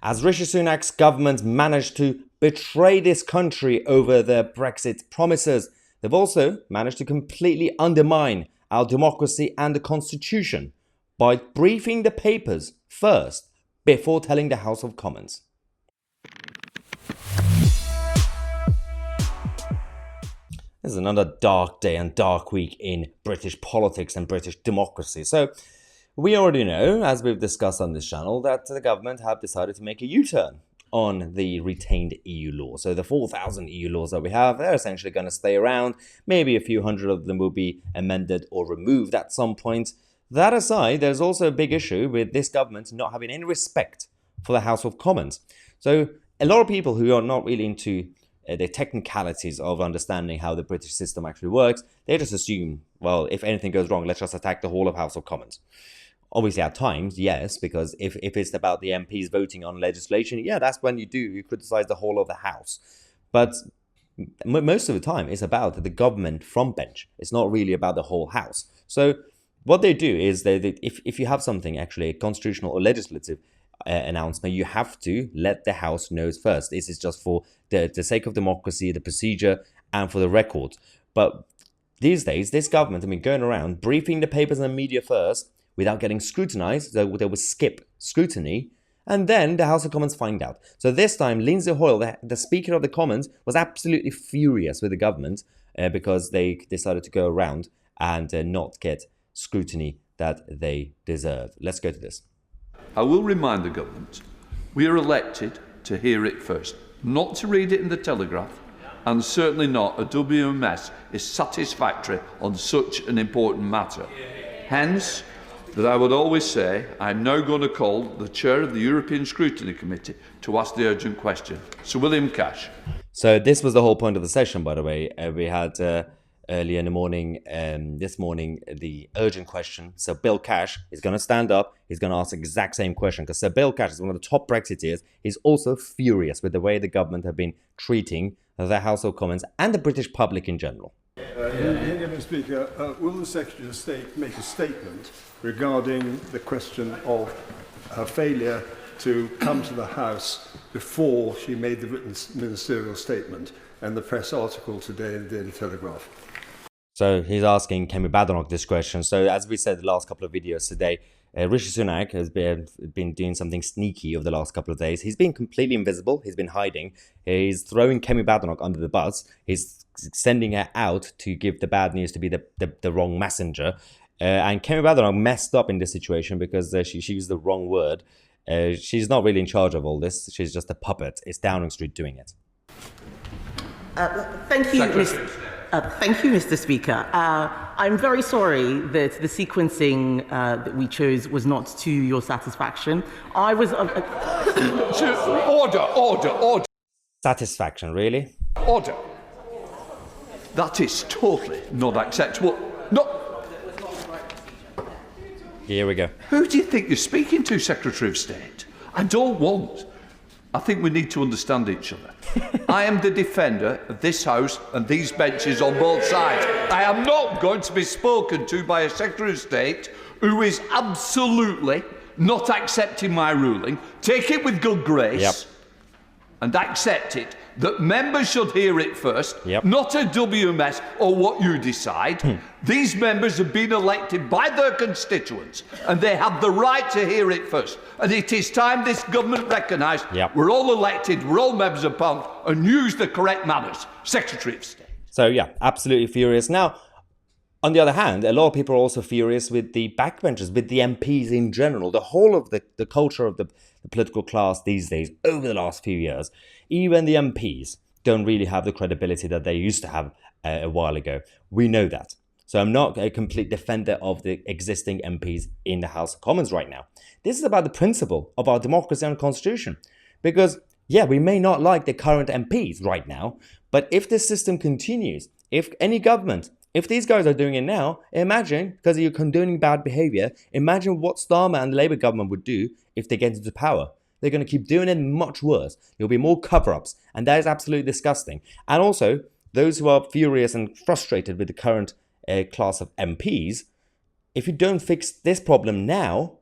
As Rishi Sunak's government managed to betray this country over their Brexit promises, they've also managed to completely undermine our democracy and the constitution by briefing the papers first before telling the House of Commons. This is another dark day and dark week in British politics and British democracy. So we already know, as we've discussed on this channel, that the government have decided to make a U-turn on the retained EU law. So the 4,000 EU laws that we have, they're essentially going to stay around. Maybe a few hundred of them will be amended or removed at some point. That aside, there's also a big issue with this government not having any respect for the House of Commons. So a lot of people who are not really into the technicalities of understanding how the British system actually works, they just assume, well, if anything goes wrong, let's just attack the whole of House of Commons. Obviously, at times, yes, because if it's about the MPs voting on legislation, yeah, that's when you criticize the whole of the House. But most of the time, it's about the government front bench. It's not really about the whole House. So what they do is, if you have something actually constitutional or legislative announcement, you have to let the House know first. This is just for the sake of democracy, the procedure, and for the record. But these days, this government have been going around briefing the papers and the media first without getting scrutinized. They would skip scrutiny, and then the House of Commons find out. So this time, Lindsay Hoyle, the Speaker of the Commons, was absolutely furious with the government because they decided to go around and not get scrutiny that they deserve. Let's go to this. I will remind the government, we are elected to hear it first, not to read it in the Telegraph, and certainly not a WMS is satisfactory on such an important matter. Hence, that I would always say, I'm now going to call the chair of the European Scrutiny Committee to ask the urgent question. Sir William Cash. So this was the whole point of the session, by the way. We had earlier in the morning, this morning, the urgent question. So Bill Cash is going to stand up. He's going to ask the exact same question because Sir Bill Cash is one of the top Brexiteers. He's also furious with the way the government have been treating the House of Commons and the British public in general. Mr. Speaker, will the Secretary of State make a statement regarding the question of her failure to come to the House before she made the written ministerial statement and the press article today in the Daily Telegraph? So he's asking Kemi Badenoch this question. So as we said the last couple of videos today, Rishi Sunak has been doing something sneaky over the last couple of days. He's been completely invisible. He's been hiding. He's throwing Kemi Badenoch under the bus. He's sending her out to give the bad news to be the wrong messenger. And Kemi Badenoch messed up in this situation because she used the wrong word. She's not really in charge of all this. She's just a puppet. It's Downing Street doing it. Thank you, Mr. Speaker. I'm very sorry that the sequencing that we chose was not to your satisfaction. I was... Order. Satisfaction, really? Order. That is totally not acceptable. No. Here we go. Who do you think you're speaking to, Secretary of State? I don't want. I think we need to understand each other. I am the defender of this House and these benches on both sides. I am not going to be spoken to by a Secretary of State who is absolutely not accepting my ruling. Take it with good grace and accept it. That members should hear it first, not a WMS or what you decide. These members have been elected by their constituents and they have the right to hear it first. And it is time this government recognised we're all elected, we're all members of Parliament and use the correct manners. Secretary of State. So yeah, absolutely furious. Now, on the other hand, a lot of people are also furious with the backbenchers, with the MPs in general, the whole of the culture of the political class these days over the last few years. Even the MPs don't really have the credibility that they used to have a while ago. We know that. So I'm not a complete defender of the existing MPs in the House of Commons right now. This is about the principle of our democracy and constitution. Because, yeah, we may not like the current MPs right now, but if this system continues, if any government, if these guys are doing it now, imagine, because you're condoning bad behaviour, imagine what Starmer and the Labour government would do if they get into power. They're going to keep doing it much worse. There'll be more cover-ups, and that is absolutely disgusting. And also, those who are furious and frustrated with the current class of MPs, if you don't fix this problem now,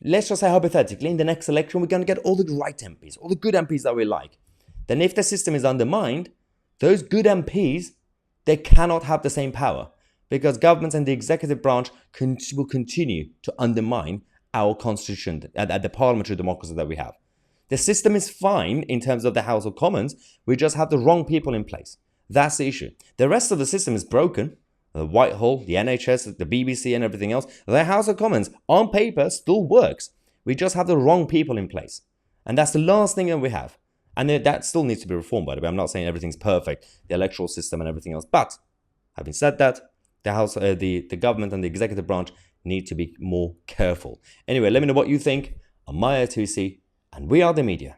let's just say hypothetically, in the next election, we're going to get all the right MPs, all the good MPs that we like. Then if the system is undermined, those good MPs, they cannot have the same power because governments and the executive branch will continue to undermine our constitution at the parliamentary democracy that we have. The system is fine in terms of the House of Commons. We just have the wrong people in place. That's the issue. The rest of the system is broken. The Whitehall, the NHS, the BBC and everything else. The House of Commons, on paper, still works. We just have the wrong people in place. And that's the last thing that we have. And that still needs to be reformed, by the way. I'm not saying everything's perfect, the electoral system and everything else. But having said that, the government and the executive branch need to be more careful. Anyway, let me know what you think. I'm Mahyar Tousi, and we are the media.